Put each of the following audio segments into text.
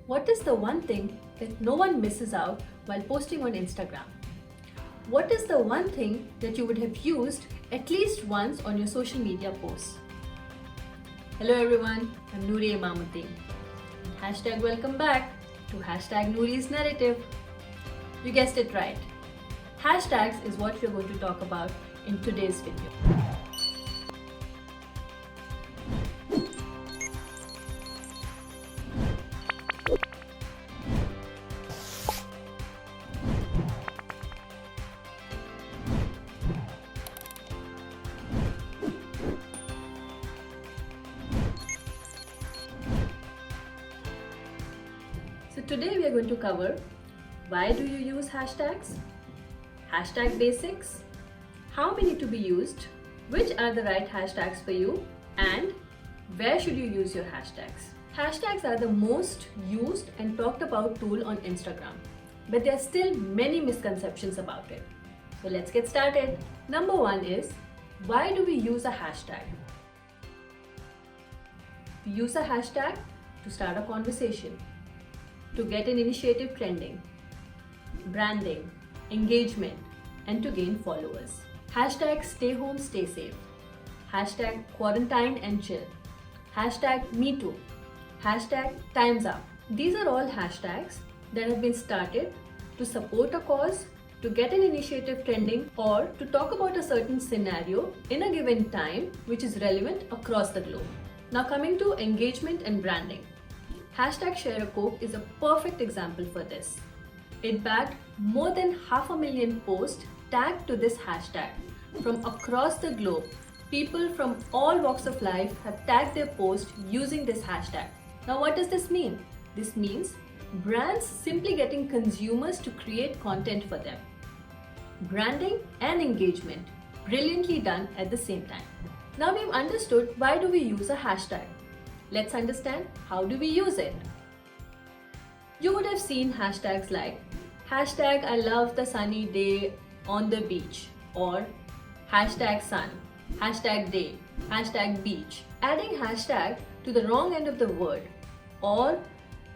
What is the one thing that no one misses out while posting on Instagram? What is the one thing that you would have used at least once on your social media posts? Hello everyone, I'm Noori Imamuddin. Hashtag welcome back to Hashtag Noori's Narrative. You guessed it right. Hashtags is what we're going to talk about in today's video. So today we are going to cover why do you use hashtags, hashtag basics, how many to be used, which are the right hashtags for you, and where should you use your hashtags. Hashtags are the most used and talked about tool on Instagram, but there are still many misconceptions about it. So let's get started. Number one is, why do we use a hashtag? We use a hashtag to start a conversation, to get an initiative trending, branding, engagement, and to gain followers. Hashtag stay home, stay safe. Hashtag quarantine and chill. Hashtag me too. Hashtag time's up. These are all hashtags that have been started to support a cause, to get an initiative trending, or to talk about a certain scenario in a given time which is relevant across the globe. Now coming to engagement and branding. Hashtag Share a Coke is a perfect example for this. It bagged more than 500,000 posts tagged to this hashtag. From across the globe, people from all walks of life have tagged their posts using this hashtag. Now what does this mean? This means brands simply getting consumers to create content for them. Branding and engagement, brilliantly done at the same time. Now we've understood why do we use a hashtag. Let's understand how do we use it. You would have seen hashtags like hashtag I love the sunny day on the beach, or hashtag sun, hashtag day, hashtag beach. Adding hashtag to the wrong end of the word or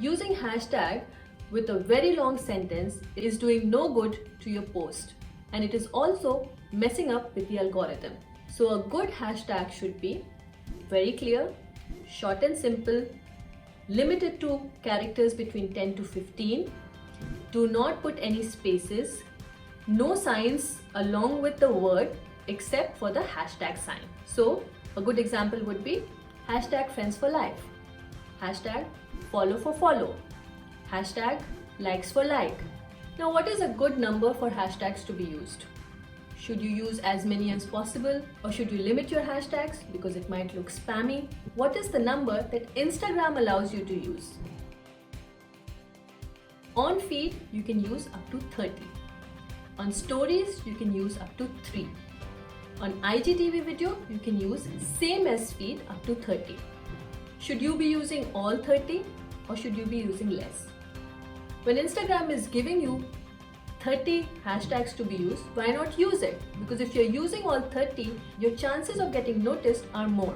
using hashtag with a very long sentence is doing no good to your post, and it is also messing up with the algorithm. So a good hashtag should be very clear, short and simple, limited to characters between 10 to 15. Do not put any spaces, no signs along with the word except for the hashtag sign. So a good example would be hashtag friends for life, hashtag follow for follow, hashtag likes for like. Now what is a good number for hashtags to be used? Should you use as many as possible, or should you limit your hashtags because it might look spammy? What is the number that Instagram allows you to use? On feed, you can use up to 30. On stories, you can use up to 3. On IGTV video, you can use same as feed up to 30. Should you be using all 30 or should you be using less? When Instagram is giving you 30 hashtags to be used, why not use it? Because if you're using all 30, your chances of getting noticed are more.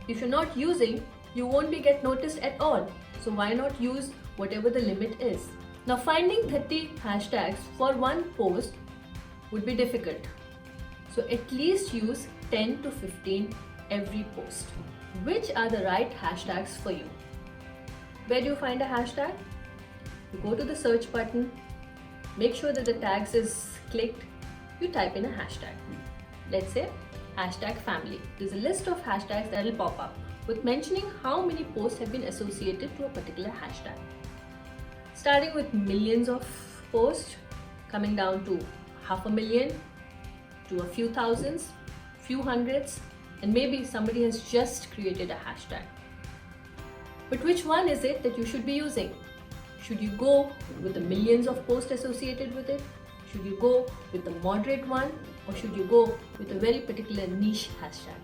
If you're not using, you won't get noticed at all. So why not use whatever the limit is? Now finding 30 hashtags for one post would be difficult. So at least use 10 to 15 every post. Which are the right hashtags for you? Where do you find a hashtag? You go to the search button, make sure that the tags is clicked, you type in a hashtag. Let's say hashtag family. There's a list of hashtags that will pop up with mentioning how many posts have been associated to a particular hashtag. Starting with millions of posts, coming down to 500,000, to a few thousands, few hundreds, and maybe somebody has just created a hashtag. But which one is it that you should be using? Should you go with the millions of posts associated with it? Should you go with the moderate one? Or should you go with a very particular niche hashtag?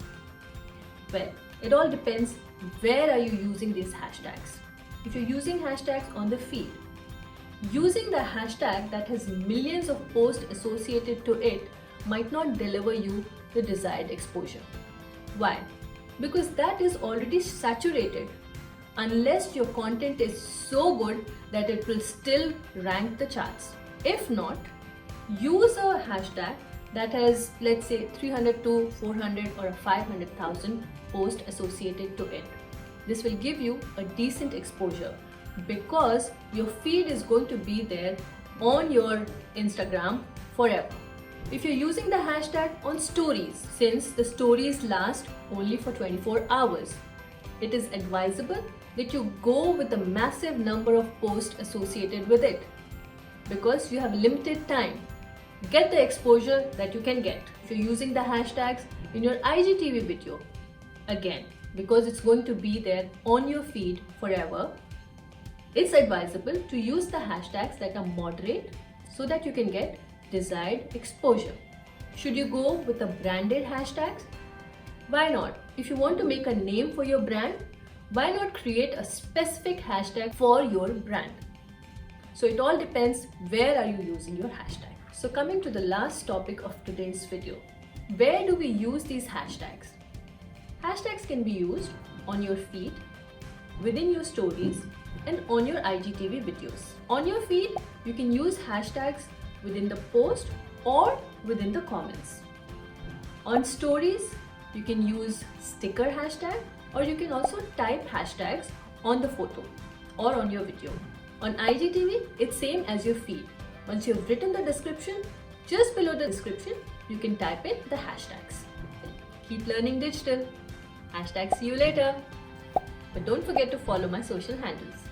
Well, it all depends where are you using these hashtags. If you're using hashtags on the feed, using the hashtag that has millions of posts associated to it might not deliver you the desired exposure. Why? Because that is already saturated. unless your content is so good that it will still rank the charts. If not, use a hashtag that has, let's say, 300 to 400 or 500,000 posts associated to it. This will give you a decent exposure because your feed is going to be there on your Instagram forever. If you're using the hashtag on stories, since the stories last only for 24 hours, it is advisable that you go with a massive number of posts associated with it because you have limited time. Get the exposure that you can get. If you're using the hashtags in your IGTV video, again, because it's going to be there on your feed forever, it's advisable to use the hashtags that are moderate so that you can get desired exposure. Should you go with the branded hashtags? Why not? If you want to make a name for your brand, why not create a specific hashtag for your brand? So it all depends where are you using your hashtag. So coming to the last topic of today's video, where do we use these hashtags? Hashtags can be used on your feed, within your stories, and on your IGTV videos. On your feed, you can use hashtags within the post or within the comments. On stories, you can use sticker hashtag, or you can also type hashtags on the photo or on your video. On IGTV, it's same as your feed. Once you've written the description, just below the description, you can type in the hashtags. Keep learning digital. Hashtag see you later. But don't forget to follow my social handles.